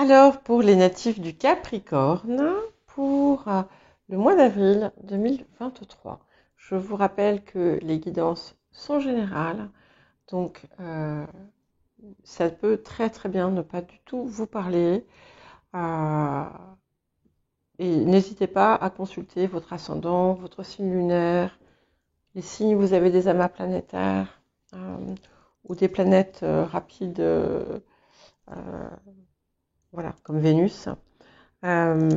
Alors, pour les natifs du Capricorne, pour le mois d'avril 2023, je vous rappelle que les guidances sont générales, donc ça peut très très bien ne pas du tout vous parler. euh, et n'hésitez pas à consulter votre ascendant, votre signe lunaire, les signes où vous avez des amas planétaires ou des planètes rapides, voilà, comme Vénus. Euh,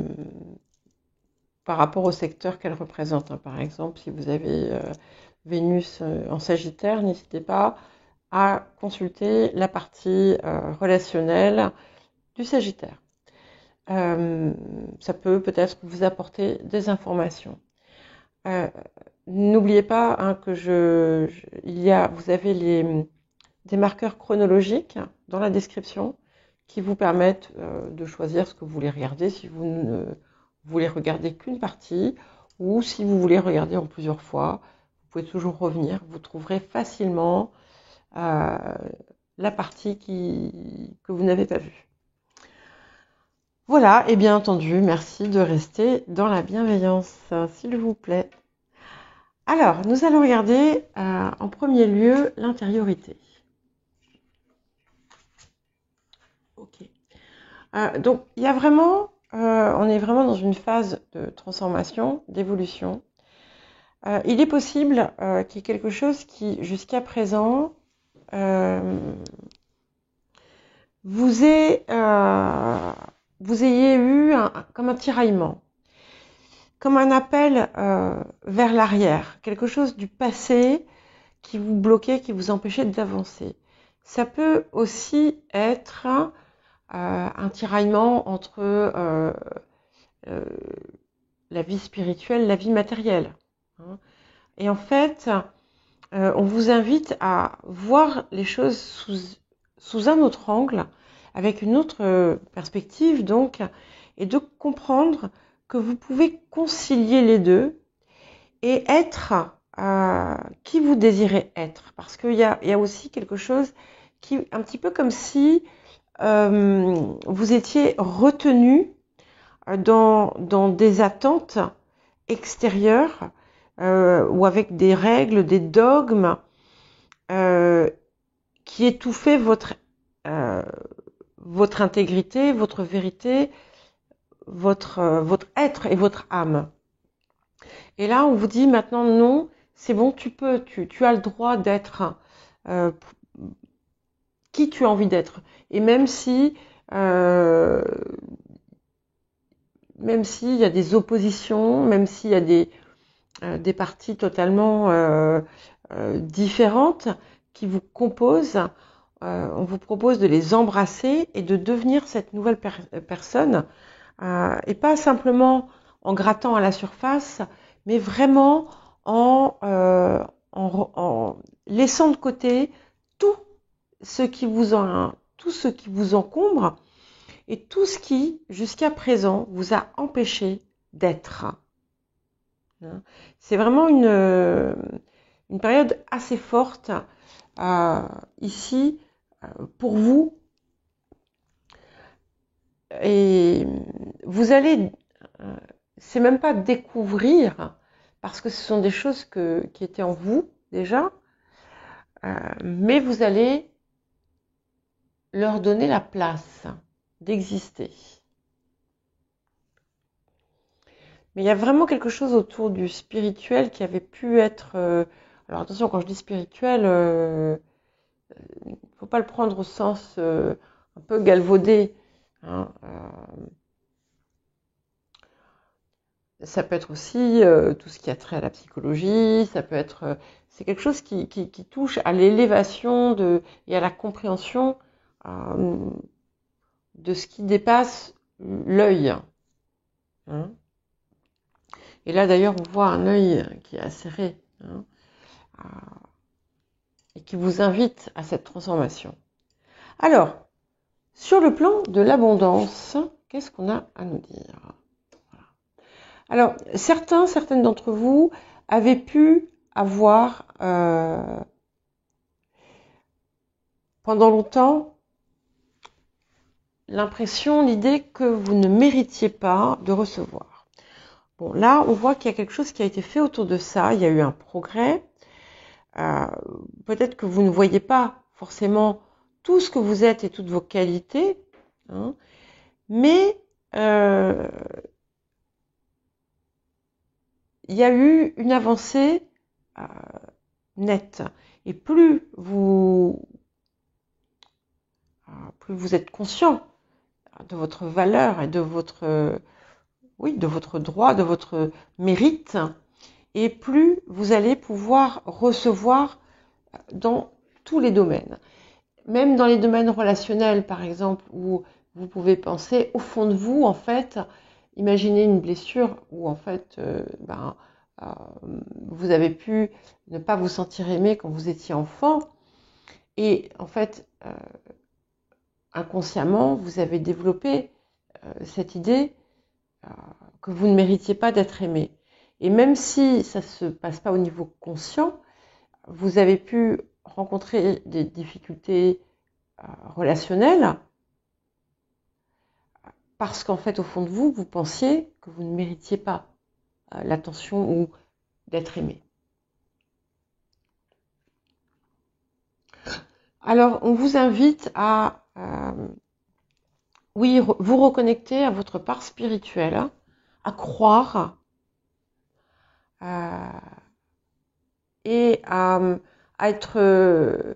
Par rapport au secteur qu'elle représente, hein. Par exemple, si vous avez Vénus en Sagittaire, n'hésitez pas à consulter la partie relationnelle du Sagittaire. Ça peut peut-être vous apporter des informations. Euh, N'oubliez pas hein, que vous avez des marqueurs chronologiques dans la description qui vous permettent de choisir ce que vous voulez regarder, si vous ne voulez regarder qu'une partie ou si vous voulez regarder en plusieurs fois. Vous pouvez toujours revenir, vous trouverez facilement euh, la partie que vous n'avez pas vue. Voilà, et bien entendu, merci de rester dans la bienveillance, s'il vous plaît. Alors, nous allons regarder en premier lieu l'intériorité. Ok. Donc, il y a vraiment, on est vraiment dans une phase de transformation, d'évolution. Il est possible qu'il y ait quelque chose qui, jusqu'à présent, euh, vous, vous ayez eu comme un tiraillement, comme un appel vers l'arrière, quelque chose du passé qui vous bloquait, qui vous empêchait d'avancer. Ça peut aussi être un tiraillement entre euh, la vie spirituelle, la vie matérielle. Hein. Et en fait, on vous invite à voir les choses sous un autre angle, avec une autre perspective donc, et de comprendre que vous pouvez concilier les deux et être qui vous désirez être. Parce qu'il y a aussi quelque chose qui, un petit peu comme si vous étiez retenu dans des attentes extérieures ou avec des règles, des dogmes euh, qui étouffaient euh, votre intégrité, votre vérité, votre être et votre âme. Et là, on vous dit maintenant non, c'est bon, tu as le droit d'être euh, qui tu as envie d'être. Et euh, même s'il y a des oppositions, même s'il y a des parties totalement différentes qui vous composent, on vous propose de les embrasser et de devenir cette nouvelle personne, et pas simplement en grattant à la surface, mais vraiment en laissant de côté tout tout ce qui vous encombre et tout ce qui, jusqu'à présent, vous a empêché d'être. C'est vraiment une période assez forte ici pour vous. Et vous allez, c'est même pas découvrir, parce que ce sont des choses qui étaient en vous déjà, mais vous allez leur donner la place d'exister. Mais il y a vraiment quelque chose autour du spirituel qui avait pu être... alors attention, quand je dis spirituel, il ne faut pas le prendre au sens un peu galvaudé. Hein, ça peut être aussi tout ce qui a trait à la psychologie, ça peut être... c'est quelque chose qui touche à l'élévation et à la compréhension euh, de ce qui dépasse l'œil. Hein. Et là d'ailleurs on voit un œil qui est acéré, hein, et qui vous invite à cette transformation. Alors, sur le plan de l'abondance, qu'est-ce qu'on a à nous dire? Alors, certaines d'entre vous avaient pu avoir pendant longtemps l'impression, l'idée que vous ne méritiez pas de recevoir. Bon, là, on voit qu'il y a quelque chose qui a été fait autour de ça. Il y a eu un progrès. Peut-être que vous ne voyez pas forcément tout ce que vous êtes et toutes vos qualités, hein, mais il y a eu une avancée nette. Et plus vous êtes conscient de votre valeur et de votre droit, de votre mérite, et plus vous allez pouvoir recevoir dans tous les domaines. Même dans les domaines relationnels, par exemple, où vous pouvez penser au fond de vous, en fait, imaginez une blessure où, en fait, vous avez pu ne pas vous sentir aimé quand vous étiez enfant. Et, en fait, inconsciemment, vous avez développé cette idée que vous ne méritiez pas d'être aimé. Et même si ça ne se passe pas au niveau conscient, vous avez pu rencontrer des difficultés relationnelles parce qu'en fait, au fond de vous, vous pensiez que vous ne méritiez pas l'attention ou d'être aimé. Alors, on vous invite à vous reconnecter à votre part spirituelle, à croire et à être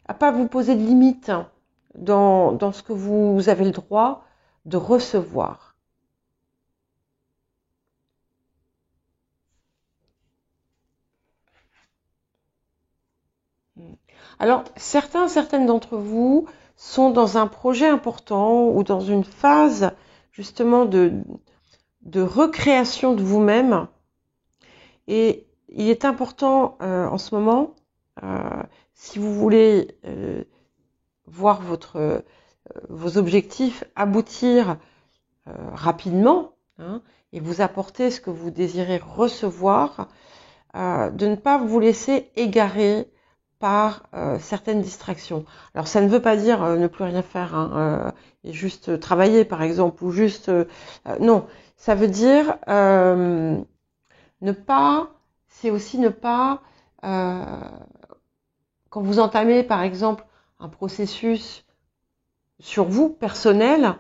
à pas vous poser de limites dans ce que vous avez le droit de recevoir. Alors, certaines d'entre vous sont dans un projet important ou dans une phase justement de recréation de vous-même. Et il est important en ce moment, si vous voulez voir vos objectifs aboutir rapidement, hein, et vous apporter ce que vous désirez recevoir, de ne pas vous laisser égarer par certaines distractions. Alors ça ne veut pas dire ne plus rien faire, hein, et juste travailler par exemple, ou juste non, ça veut dire c'est aussi ne pas quand vous entamez par exemple un processus sur vous personnel,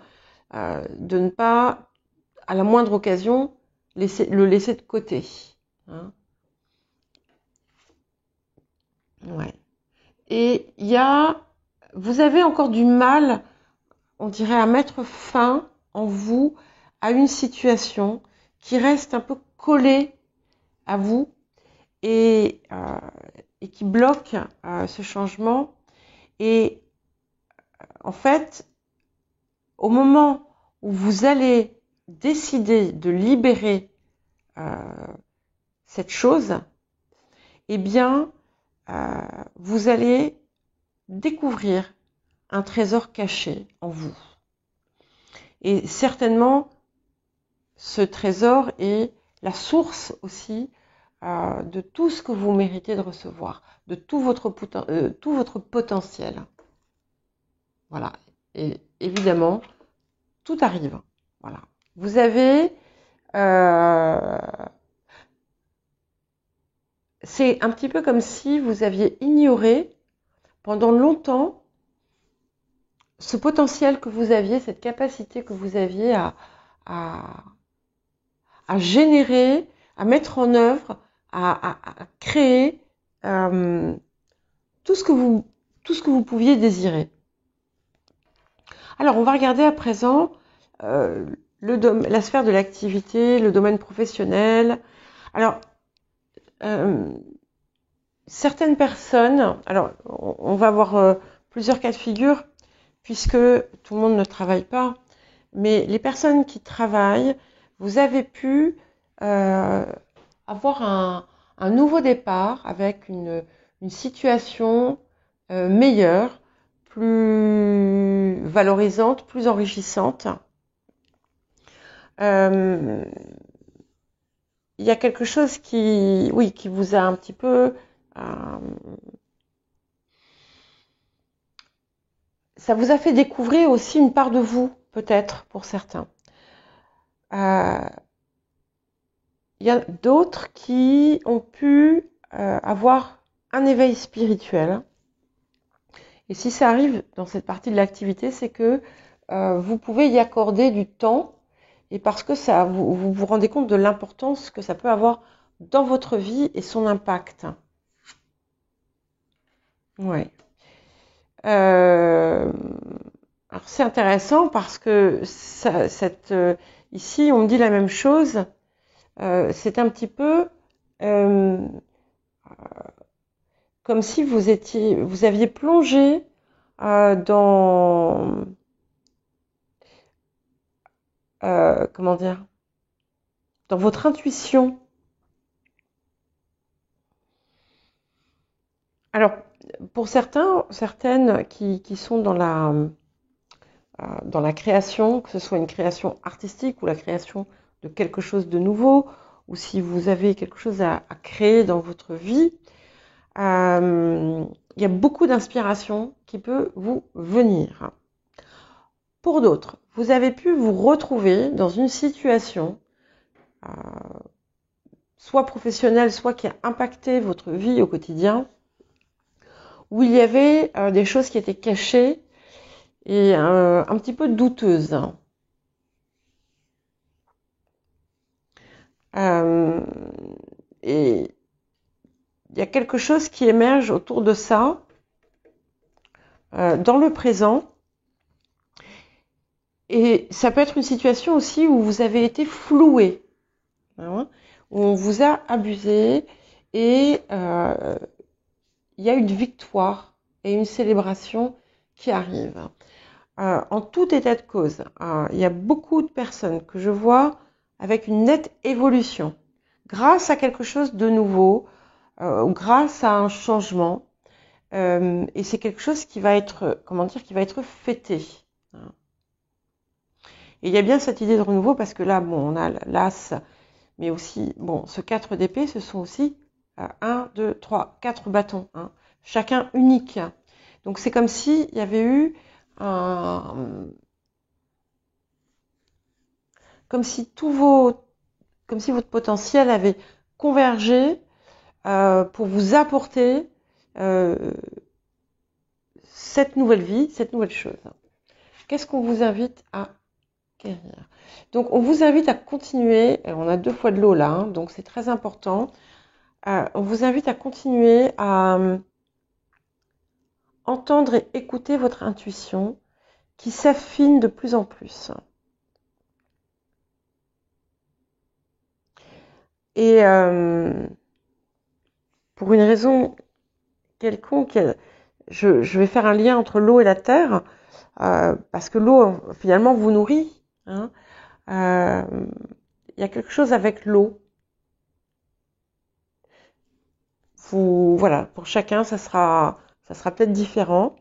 de ne pas à la moindre occasion le laisser de côté, hein. Ouais. Et vous avez encore du mal, on dirait, à mettre fin en vous à une situation qui reste un peu collée à vous et qui bloque ce changement. Et en fait, au moment où vous allez décider de libérer cette chose, eh bien, vous allez découvrir un trésor caché en vous. Et certainement, ce trésor est la source aussi de tout ce que vous méritez de recevoir, de tout votre potentiel. Voilà. Et évidemment, tout arrive. Voilà. Vous avez... c'est un petit peu comme si vous aviez ignoré pendant longtemps ce potentiel que vous aviez, cette capacité que vous aviez à générer, à mettre en œuvre, à créer tout ce que vous pouviez désirer. Alors, on va regarder à présent la sphère de l'activité, le domaine professionnel. Alors, certaines personnes, alors on va avoir plusieurs cas de figure, puisque tout le monde ne travaille pas, mais les personnes qui travaillent, vous avez pu avoir un nouveau départ avec une situation meilleure, plus valorisante, plus enrichissante. Il y a quelque chose qui vous a un petit peu ça vous a fait découvrir aussi une part de vous, peut-être, pour certains. Il y a d'autres qui ont pu avoir un éveil spirituel. Et si ça arrive dans cette partie de l'activité, c'est que vous pouvez y accorder du temps et parce que ça, vous vous rendez compte de l'importance que ça peut avoir dans votre vie et son impact. Ouais. Alors c'est intéressant parce que ici on me dit la même chose. C'est un petit peu comme si vous aviez plongé dans comment dire, dans votre intuition. Alors, pour certaines qui sont dans la création, que ce soit une création artistique ou la création de quelque chose de nouveau, ou si vous avez quelque chose à créer dans votre vie, il y a beaucoup d'inspiration qui peut vous venir. Pour d'autres, vous avez pu vous retrouver dans une situation soit professionnelle, soit qui a impacté votre vie au quotidien, où il y avait des choses qui étaient cachées et un petit peu douteuses. Et il y a quelque chose qui émerge autour de ça dans le présent. Et ça peut être une situation aussi où vous avez été floué, hein, où on vous a abusé et il y a une victoire et une célébration qui arrive. En tout état de cause, il y a beaucoup de personnes que je vois avec une nette évolution grâce à quelque chose de nouveau ou grâce à un changement. Et c'est quelque chose qui va être, qui va être fêté. Et il y a bien cette idée de renouveau parce que là, bon, on a l'as, mais aussi, bon, ce 4 d'épée, ce sont aussi 1, 2, 3, 4 bâtons, hein, chacun unique. Donc c'est comme s'il y avait eu comme si votre potentiel avait convergé pour vous apporter cette nouvelle vie, cette nouvelle chose. Qu'est-ce qu'on vous invite à guérir? Donc, on vous invite à continuer. On a 2 fois de l'eau là, hein, donc c'est très important. On vous invite à continuer à entendre et écouter votre intuition qui s'affine de plus en plus. Et pour une raison quelconque, je vais faire un lien entre l'eau et la terre, parce que l'eau, finalement, vous nourrit. Hein. Y a quelque chose avec l'eau. Voilà, pour chacun, ça sera peut-être différent.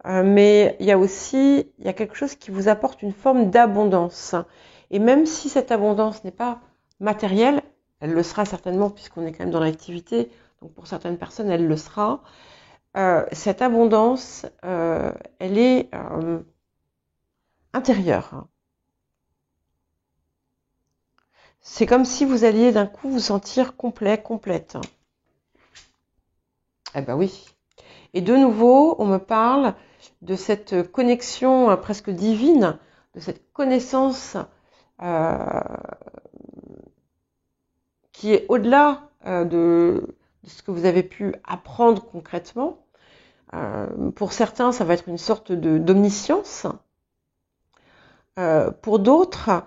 Mais il y a quelque chose qui vous apporte une forme d'abondance. Et même si cette abondance n'est pas matérielle, elle le sera certainement puisqu'on est quand même dans l'activité, donc pour certaines personnes, elle le sera. Cette abondance, elle est intérieure. C'est comme si vous alliez d'un coup vous sentir complète. Eh ben oui. Et de nouveau, on me parle de cette connexion presque divine, de cette connaissance qui est au-delà de ce que vous avez pu apprendre concrètement. Pour certains, ça va être une sorte d'omniscience. Pour d'autres,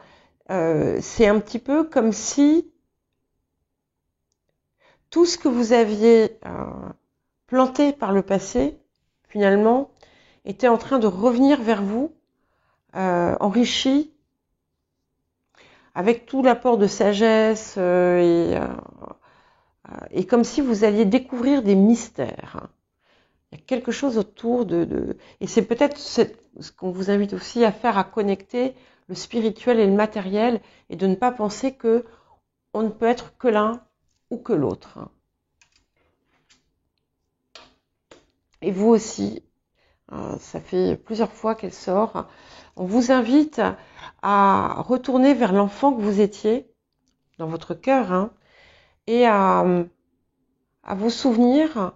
c'est un petit peu comme si tout ce que vous aviez planté par le passé, finalement, était en train de revenir vers vous, enrichi, avec tout l'apport de sagesse et comme si vous alliez découvrir des mystères. Il y a quelque chose autour et c'est peut-être ce qu'on vous invite aussi à faire, à connecter le spirituel et le matériel et de ne pas penser que on ne peut être que l'un ou que l'autre. Et vous aussi, Ça fait plusieurs fois qu'elle sort. On vous invite à retourner vers l'enfant que vous étiez dans votre cœur, hein, et à vous souvenir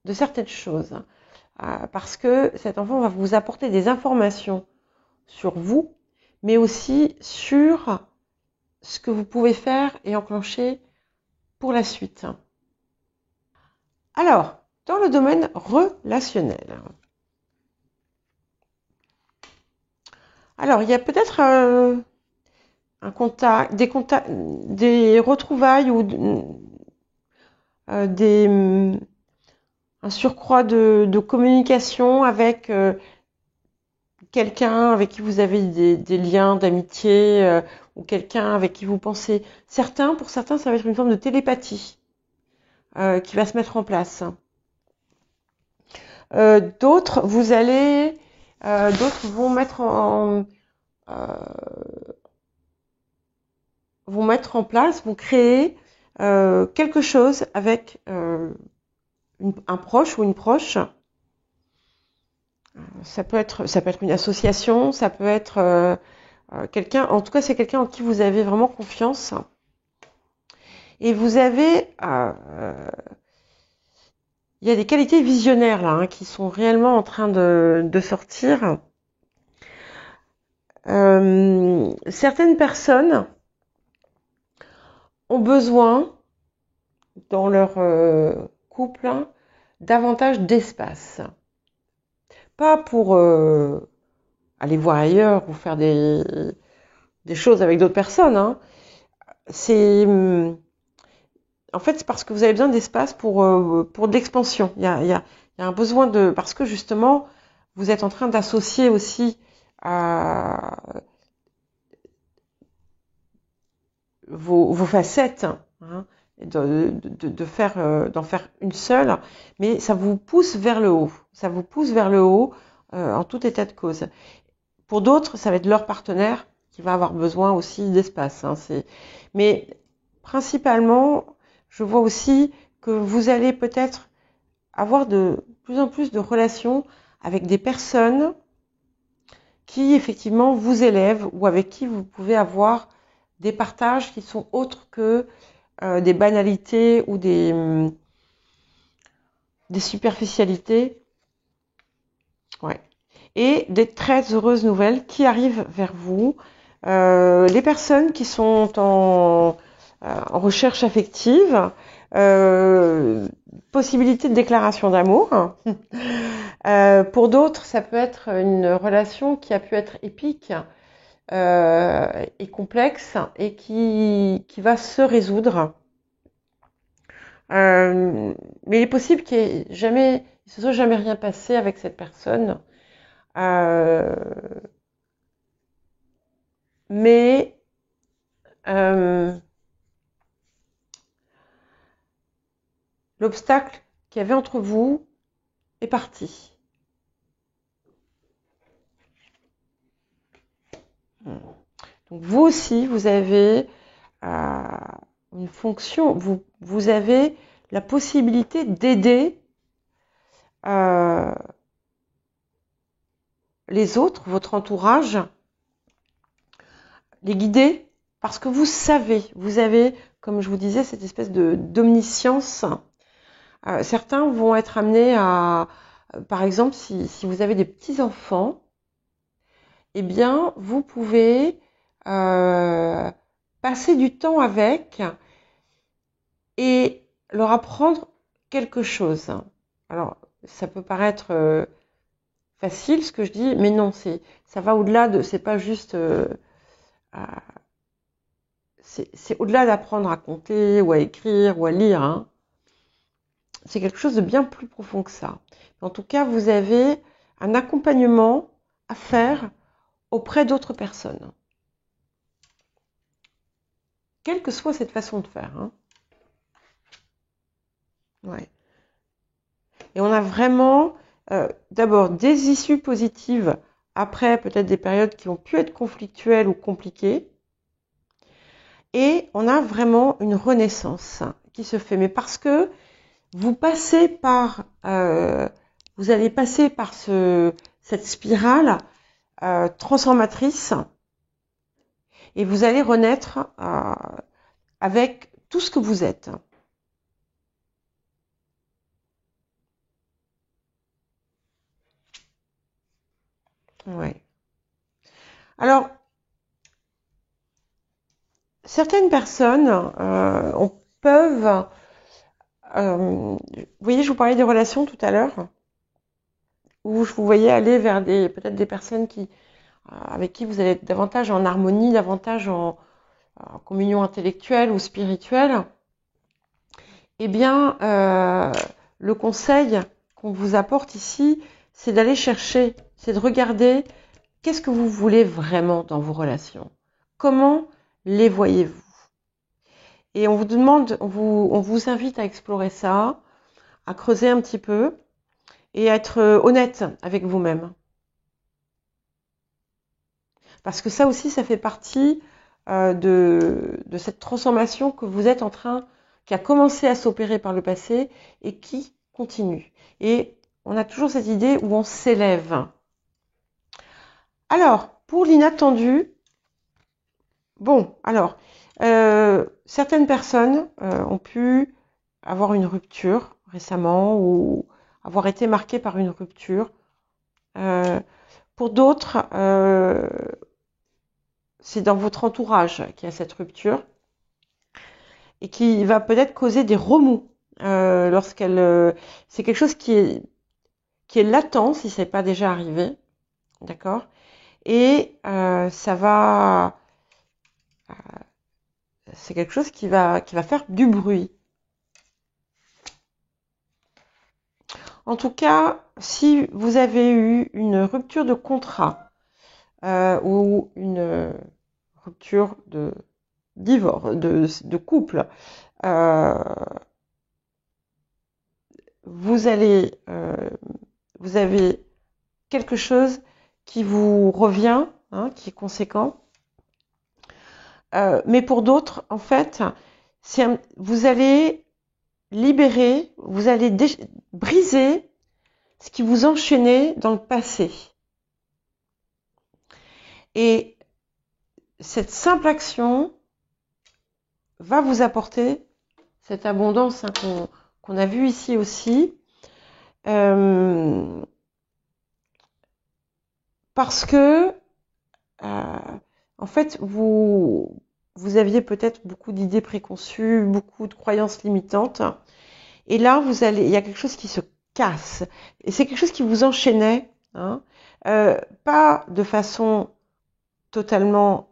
de certaines choses. Parce que cet enfant va vous apporter des informations sur vous, mais aussi sur ce que vous pouvez faire et enclencher pour la suite. Alors, dans le domaine relationnel, alors il y a peut-être un contact, des retrouvailles ou un surcroît de communication avec quelqu'un avec qui vous avez des liens d'amitié ou quelqu'un avec qui vous pensez. Pour certains, ça va être une forme de télépathie qui va se mettre en place. D'autres, d'autres vont mettre en place, vont créer quelque chose avec un proche ou une proche. Ça peut être une association, ça peut être quelqu'un, en tout cas c'est quelqu'un en qui vous avez vraiment confiance. Et vous avez, il y a des qualités visionnaires là, hein, qui sont réellement en train de sortir. Certaines personnes ont besoin, dans leur couple, davantage d'espace. Pas pour aller voir ailleurs ou faire des choses avec d'autres personnes. Hein. En fait, c'est parce que vous avez besoin d'espace pour de l'expansion. Il y a un besoin parce que justement, vous êtes en train d'associer aussi vos facettes, hein, d'en faire une seule, mais ça vous pousse vers le haut. Ça vous pousse vers le haut en tout état de cause. Pour d'autres, ça va être leur partenaire qui va avoir besoin aussi d'espace. Hein, mais principalement, je vois aussi que vous allez peut-être avoir de plus en plus de relations avec des personnes qui effectivement vous élèvent ou avec qui vous pouvez avoir des partages qui sont autres que des banalités ou des superficialités. Ouais. Et des très heureuses nouvelles qui arrivent vers vous. Les personnes qui sont en recherche affective, possibilité de déclaration d'amour. Pour d'autres, ça peut être une relation qui a pu être épique et complexe et qui va se résoudre. Mais il est possible qu'il ne se soit jamais rien passé avec cette personne. Mais l'obstacle qu'il y avait entre vous est parti. Donc vous aussi, vous avez une fonction, vous avez la possibilité d'aider les autres, votre entourage, les guider, parce que vous avez, comme je vous disais, cette espèce d'omniscience. Certains vont être amenés à, par exemple, si vous avez des petits-enfants, eh bien, vous pouvez passer du temps avec et leur apprendre quelque chose. Alors, ça peut paraître facile ce que je dis, mais non, ça va au-delà c'est pas juste, c'est au-delà d'apprendre à compter ou à écrire ou à lire. Hein. C'est quelque chose de bien plus profond que ça. En tout cas, vous avez un accompagnement à faire auprès d'autres personnes. Quelle que soit cette façon de faire. Hein. Ouais. Et on a vraiment d'abord des issues positives après peut-être des périodes qui ont pu être conflictuelles ou compliquées. Et on a vraiment une renaissance qui se fait. Mais parce que vous passez par vous allez passer par cette spirale transformatrice et vous allez renaître avec tout ce que vous êtes. Ouais. Alors, certaines personnes peuvent... vous voyez, je vous parlais des relations tout à l'heure, où je vous voyais aller vers peut-être des personnes avec qui vous allez être davantage en harmonie, davantage en communion intellectuelle ou spirituelle. Eh bien, le conseil qu'on vous apporte ici, c'est d'aller chercher, c'est de regarder qu'est-ce que vous voulez vraiment dans vos relations. Comment les voyez-vous? Et on vous demande, on vous invite à explorer ça, à creuser un petit peu et à être honnête avec vous-même. Parce que ça aussi, ça fait partie de cette transformation que vous êtes en train, qui a commencé à s'opérer par le passé et qui continue. Et on a toujours cette idée où on s'élève. Alors, pour l'inattendu, bon, alors, certaines personnes ont pu avoir une rupture récemment ou avoir été marquées par une rupture. Pour d'autres, c'est dans votre entourage qu'il y a cette rupture et qui va peut-être causer des remous lorsqu'elle. C'est quelque chose qui est latent si c'est pas déjà arrivé, d'accord. Et ça va. C'est quelque chose qui va faire du bruit. En tout cas, si vous avez eu une rupture de contrat ou une rupture de divorce, de couple, vous avez quelque chose qui vous revient, hein, qui est conséquent. Mais pour d'autres, en fait, vous allez libérer, vous allez briser ce qui vous enchaînait dans le passé. Et cette simple action va vous apporter cette abondance, hein, qu'on a vue ici aussi. Parce que, en fait, vous aviez peut-être beaucoup d'idées préconçues, beaucoup de croyances limitantes. Et là, il y a quelque chose qui se casse. Et c'est quelque chose qui vous enchaînait, hein, pas de façon totalement,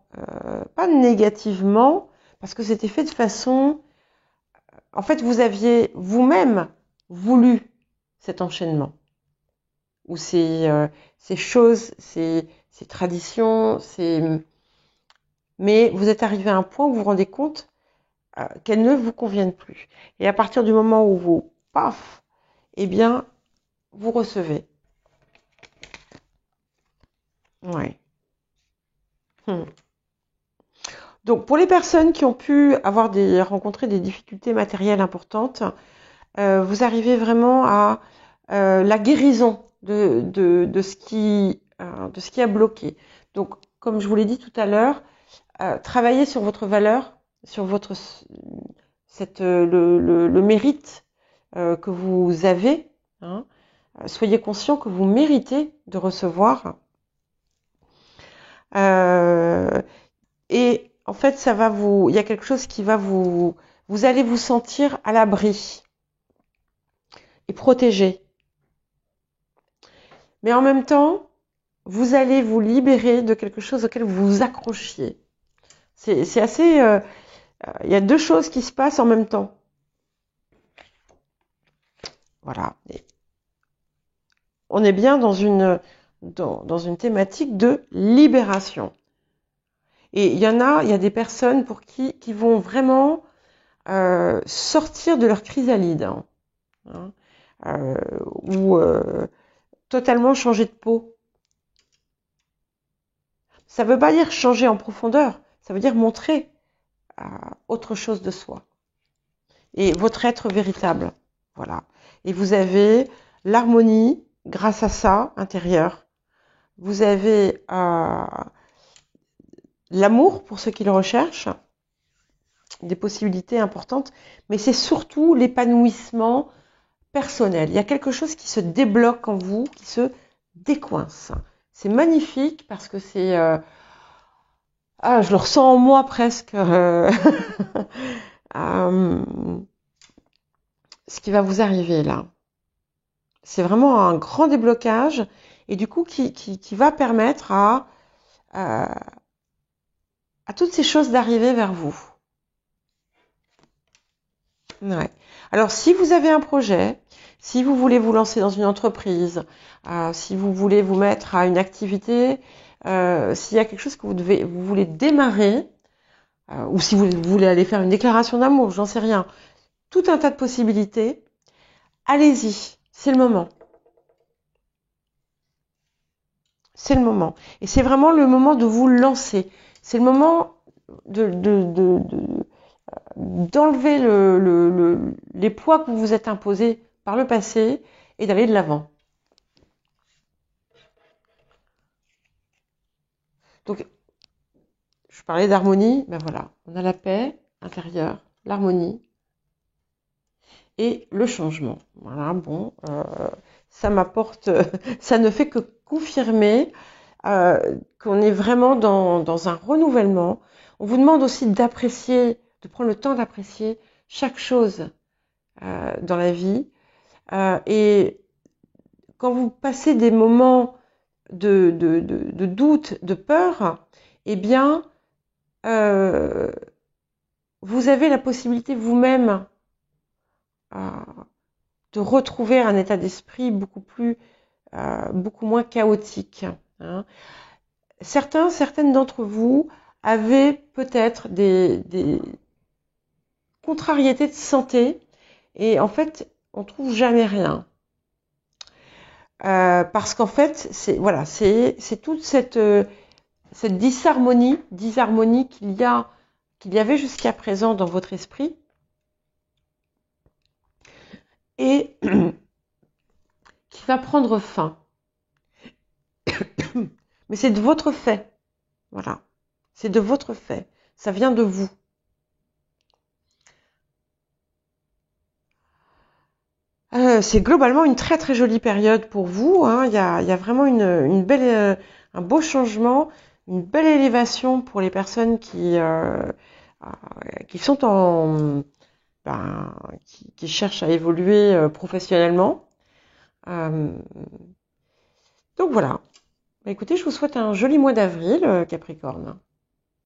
pas négativement, parce que c'était fait de façon, en fait, vous aviez vous-même voulu cet enchaînement, ou ces choses, ces traditions, mais vous êtes arrivé à un point où vous vous rendez compte qu'elles ne vous conviennent plus. Et à partir du moment où vous, paf, eh bien, vous recevez. Ouais. Donc, pour les personnes qui ont pu rencontrer des difficultés matérielles importantes, vous arrivez vraiment à la guérison de ce qui a bloqué. Donc, comme je vous l'ai dit tout à l'heure, travaillez sur votre valeur, sur le mérite que vous avez. Hein. Soyez conscient que vous méritez de recevoir. Et en fait, il y a quelque chose qui va vous allez vous sentir à l'abri et protégé. Mais en même temps, vous allez vous libérer de quelque chose auquel vous vous accrochiez. C'est assez. Il y a deux choses qui se passent en même temps. Voilà. Et on est bien dans une thématique de libération. Et il y a des personnes pour qui vont vraiment sortir de leur chrysalide, hein, ou totalement changer de peau. Ça ne veut pas dire changer en profondeur, ça veut dire montrer autre chose de soi. Et votre être véritable. Voilà. Et vous avez l'harmonie, grâce à ça, intérieur, vous avez l'amour pour ce qu'il recherche, des possibilités importantes, mais c'est surtout l'épanouissement personnel. Il y a quelque chose qui se débloque en vous, qui se décoince. C'est magnifique parce que c'est... je le ressens en moi presque. Ce qui va vous arriver là. C'est vraiment un grand déblocage et du coup qui va permettre à toutes ces choses d'arriver vers vous. Ouais. Alors si vous avez un projet, si vous voulez vous lancer dans une entreprise, si vous voulez vous mettre à une activité, s'il y a quelque chose que vous voulez démarrer, ou si vous voulez aller faire une déclaration d'amour, j'en sais rien, tout un tas de possibilités, allez-y, c'est le moment. C'est le moment. Et c'est vraiment le moment de vous lancer. C'est le moment d'enlever les poids que vous vous êtes imposés par le passé et d'aller de l'avant. Donc, je parlais d'harmonie, ben voilà, on a la paix intérieure, l'harmonie et le changement. Voilà, bon, ça m'apporte, ça ne fait que confirmer qu'on est vraiment dans un renouvellement. On vous demande aussi d'apprécier, de prendre le temps d'apprécier chaque chose dans la vie. Et quand vous passez des moments de doute, de peur, eh bien, vous avez la possibilité vous-même de retrouver un état d'esprit beaucoup moins chaotique. Hein. Certaines d'entre vous avaient peut-être des contrariétés de santé et en fait, on trouve jamais rien. Parce qu'en fait, c'est toute cette disharmonie qu'il y avait jusqu'à présent dans votre esprit et qui va prendre fin. Mais c'est de votre fait. Voilà. C'est de votre fait. Ça vient de vous. C'est globalement une très très jolie période pour vous. Hein. Il y a vraiment une belle, un beau changement, une belle élévation pour les personnes qui sont qui cherchent à évoluer professionnellement. Donc voilà. Écoutez, je vous souhaite un joli mois d'avril, Capricorne.